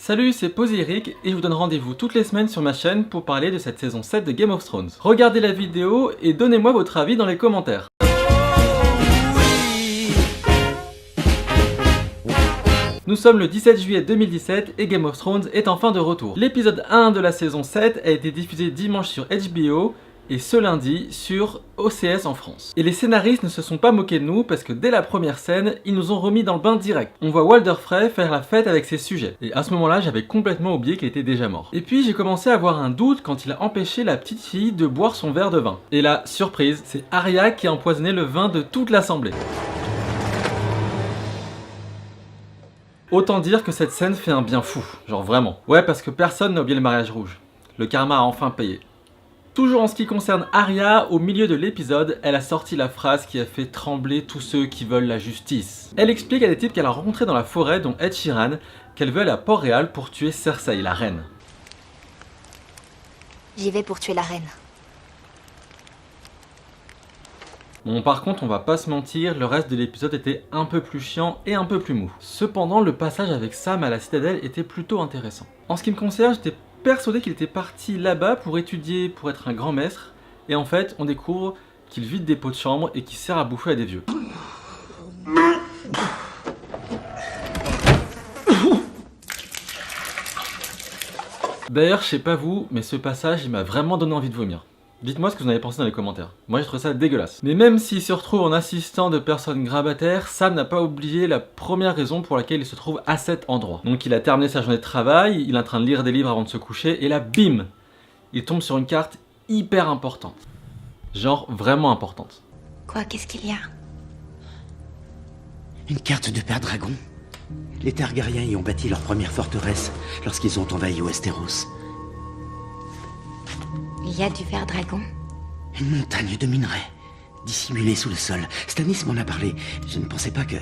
Salut, c'est Poseric et je vous donne rendez-vous toutes les semaines sur ma chaîne pour parler de cette saison 7 de Game of Thrones. Regardez la vidéo et donnez-moi votre avis dans les commentaires. Nous sommes le 17 juillet 2017 et Game of Thrones est enfin de retour. L'épisode 1 de la saison 7 a été diffusé dimanche sur HBO et ce lundi sur OCS en France. Et les scénaristes ne se sont pas moqués de nous parce que dès la première scène, ils nous ont remis dans le bain direct. On voit Walder Frey faire la fête avec ses sujets. Et à ce moment-là, j'avais complètement oublié qu'il était déjà mort. Et puis j'ai commencé à avoir un doute quand il a empêché la petite fille de boire son verre de vin. Et là, surprise, c'est Arya qui a empoisonné le vin de toute l'assemblée. Autant dire que cette scène fait un bien fou, genre vraiment. Ouais, parce que personne n'a oublié le mariage rouge. Le karma a enfin payé. Toujours en ce qui concerne Arya, au milieu de l'épisode, elle a sorti la phrase qui a fait trembler tous ceux qui veulent la justice. Elle explique à des types qu'elle a rencontrés dans la forêt, dont Ed Sheeran, qu'elle veut aller à Port-Réal pour tuer Cersei, la reine. J'y vais pour tuer la reine. Bon, par contre, on va pas se mentir, le reste de l'épisode était un peu plus chiant et un peu plus mou. Cependant, le passage avec Sam à la citadelle était plutôt intéressant. En ce qui me concerne, j'étais persuadé qu'il était parti là-bas pour étudier, pour être un grand maître, et en fait, on découvre qu'il vide des pots de chambre et qu'il sert à bouffer à des vieux. D'ailleurs, je sais pas vous, mais ce passage, il m'a vraiment donné envie de vomir. Dites-moi ce que vous en avez pensé dans les commentaires. Moi j'ai trouvé ça dégueulasse. Mais même s'il se retrouve en assistant de personnes grabataires, Sam n'a pas oublié la première raison pour laquelle il se trouve à cet endroit. Donc il a terminé sa journée de travail, il est en train de lire des livres avant de se coucher, et là bim, il tombe sur une carte hyper importante. Genre vraiment importante. Quoi, qu'est-ce qu'il y a? Une carte de Père Dragon. Les Targaryens y ont bâti leur première forteresse lorsqu'ils ont envahi Westeros. Il y a du ver dragon? Une montagne de minerais, dissimulée sous le sol. Stannis m'en a parlé. Je ne pensais pas que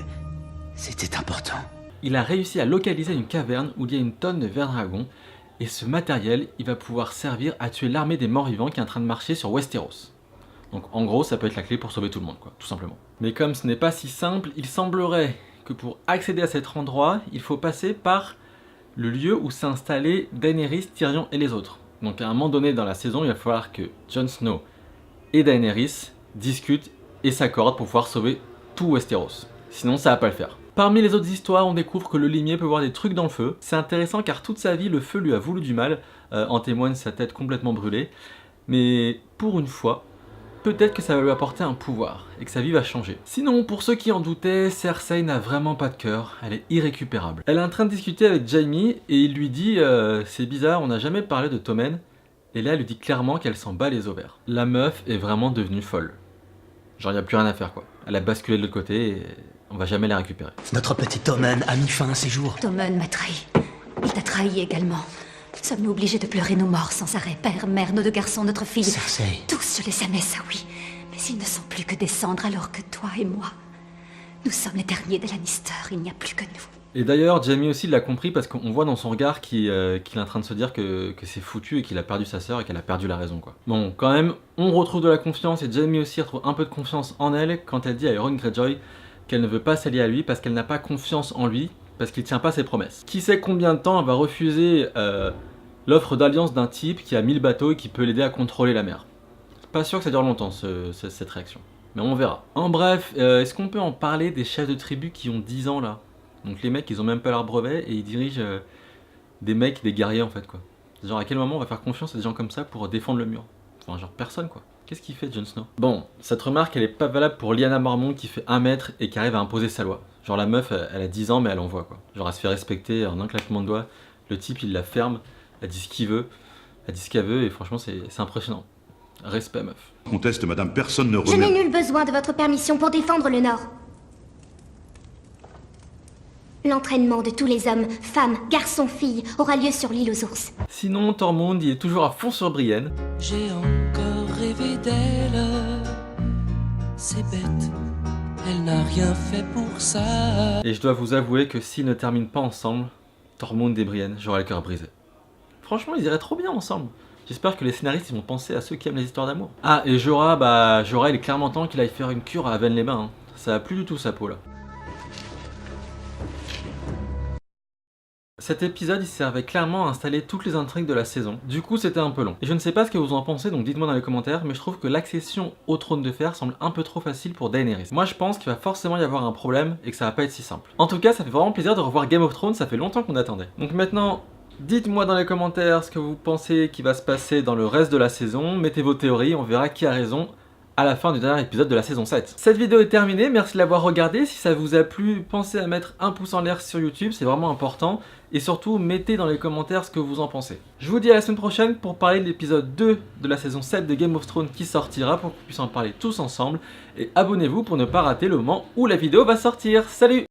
c'était important. Il a réussi à localiser une caverne où il y a une tonne de ver dragon, et ce matériel, il va pouvoir servir à tuer l'armée des morts-vivants qui est en train de marcher sur Westeros. Donc en gros, ça peut être la clé pour sauver tout le monde, quoi, tout simplement. Mais comme ce n'est pas si simple, il semblerait que pour accéder à cet endroit, il faut passer par le lieu où s'est installé Daenerys, Tyrion et les autres. Donc à un moment donné dans la saison, il va falloir que Jon Snow et Daenerys discutent et s'accordent pour pouvoir sauver tout Westeros. Sinon ça va pas le faire. Parmi les autres histoires, on découvre que le limier peut voir des trucs dans le feu. C'est intéressant car toute sa vie, le feu lui a voulu du mal, en témoigne sa tête complètement brûlée. Mais pour une fois, peut-être que ça va lui apporter un pouvoir et que sa vie va changer. Sinon, pour ceux qui en doutaient, Cersei n'a vraiment pas de cœur, elle est irrécupérable. Elle est en train de discuter avec Jaime et il lui dit c'est bizarre, on n'a jamais parlé de Tommen. Et là, elle lui dit clairement qu'elle s'en bat les ovaires. La meuf est vraiment devenue folle. Genre, il n'y a plus rien à faire quoi. Elle a basculé de l'autre côté et on va jamais la récupérer. Notre petit Tommen a mis fin à ses jours. Tommen m'a trahi. Il t'a trahi également. Sommes-nous obligés de pleurer nos morts sans arrêt? Père, mère, nos deux garçons, notre fille. Cersei. Tous, je les aimais, ça oui. Mais ils ne sont plus que des cendres alors que toi et moi, nous sommes les derniers des Lannister. Il n'y a plus que nous. Et d'ailleurs, Jaime aussi l'a compris parce qu'on voit dans son regard qu'il est en train de se dire que c'est foutu et qu'il a perdu sa sœur et qu'elle a perdu la raison quoi. Bon, quand même, on retrouve de la confiance et Jaime aussi retrouve un peu de confiance en elle quand elle dit à Euron Greyjoy qu'elle ne veut pas s'allier à lui parce qu'elle n'a pas confiance en lui, parce qu'il tient pas ses promesses. Qui sait combien de temps elle va refuser l'offre d'alliance d'un type qui a 1000 bateaux et qui peut l'aider à contrôler la mer. Pas sûr que ça dure longtemps cette réaction, mais on verra. En bref, est-ce qu'on peut en parler des chefs de tribu qui ont 10 ans là? Donc les mecs ils ont même pas leur brevet et ils dirigent des mecs, des guerriers en fait quoi. Genre à quel moment on va faire confiance à des gens comme ça pour défendre le mur? Enfin genre personne quoi. Qu'est-ce qu'il fait Jon Snow? Bon, cette remarque elle est pas valable pour Lyanna Mormont qui fait 1 mètre et qui arrive à imposer sa loi. Genre la meuf elle a 10 ans mais elle envoie quoi. Genre elle se fait respecter en un claquement de doigts. Le type il la ferme, elle dit ce qu'il veut, elle dit ce qu'elle veut et franchement c'est impressionnant. Respect meuf. Conteste madame, personne ne remet... Je n'ai nul besoin de votre permission pour défendre le Nord. L'entraînement de tous les hommes, femmes, garçons, filles aura lieu sur l'île aux ours. Sinon, Tormund il est toujours à fond sur Brienne. J'ai encore rêvé d'elle. C'est bête, elle n'a rien fait pour ça. Et je dois vous avouer que s'ils ne terminent pas ensemble, Tormund et Brienne, j'aurai le cœur brisé. Franchement, ils iraient trop bien ensemble. J'espère que les scénaristes ils vont penser à ceux qui aiment les histoires d'amour. Ah, et Jorah, Jorah il est clairement temps qu'il aille faire une cure à Avesnes-les-Bains. Hein. Ça a plus du tout sa peau là. Cet épisode il servait clairement à installer toutes les intrigues de la saison, du coup c'était un peu long. Et je ne sais pas ce que vous en pensez, donc dites-moi dans les commentaires, mais je trouve que l'accession au trône de fer semble un peu trop facile pour Daenerys. Moi je pense qu'il va forcément y avoir un problème et que ça va pas être si simple. En tout cas ça fait vraiment plaisir de revoir Game of Thrones, ça fait longtemps qu'on attendait. Donc maintenant, dites-moi dans les commentaires ce que vous pensez qui va se passer dans le reste de la saison, mettez vos théories, on verra qui a raison à la fin du dernier épisode de la saison 7. Cette vidéo est terminée, merci de l'avoir regardée. Si ça vous a plu, pensez à mettre un pouce en l'air sur YouTube, c'est vraiment important. Et surtout, mettez dans les commentaires ce que vous en pensez. Je vous dis à la semaine prochaine pour parler de l'épisode 2 de la saison 7 de Game of Thrones qui sortira, pour qu'on puisse en parler tous ensemble. Et abonnez-vous pour ne pas rater le moment où la vidéo va sortir. Salut!